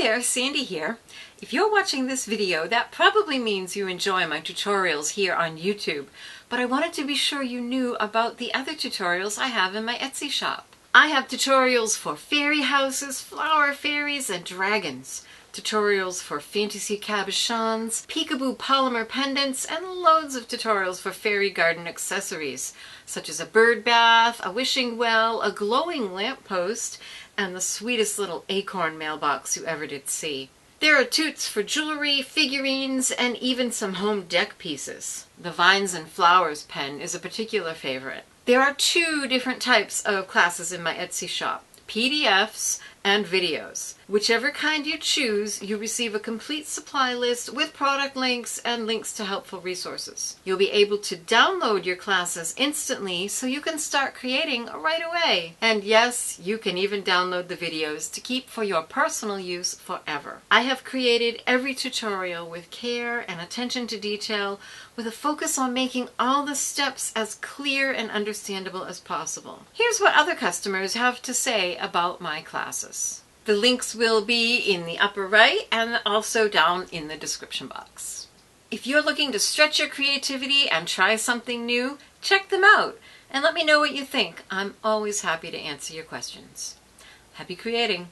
there, Sandy here. If you're watching this video, that probably means you enjoy my tutorials here on YouTube, but I wanted to be sure you knew about the other tutorials I have in my Etsy shop. I have tutorials for fairy houses, flower fairies, and dragons. Tutorials for fantasy cabochons, peekaboo polymer pendants, and loads of tutorials for fairy garden accessories, such as a bird bath, a wishing well, a glowing lamppost, and the sweetest little acorn mailbox you ever did see. There are toots for jewelry, figurines, and even some home deck pieces. The Vines and Flowers pen is a particular favorite. There are two different types of classes in my Etsy shop: PDFs and videos. Whichever kind you choose, you receive a complete supply list with product links and links to helpful resources. You'll be able to download your classes instantly so you can start creating right away. And yes, you can even download the videos to keep for your personal use forever. I have created every tutorial with care and attention to detail, with a focus on making all the steps as clear and understandable as possible. Here's what other customers have to say about my classes. The links will be in the upper right and also down in the description box. If you're looking to stretch your creativity and try something new, check them out and let me know what you think. I'm always happy to answer your questions. Happy creating!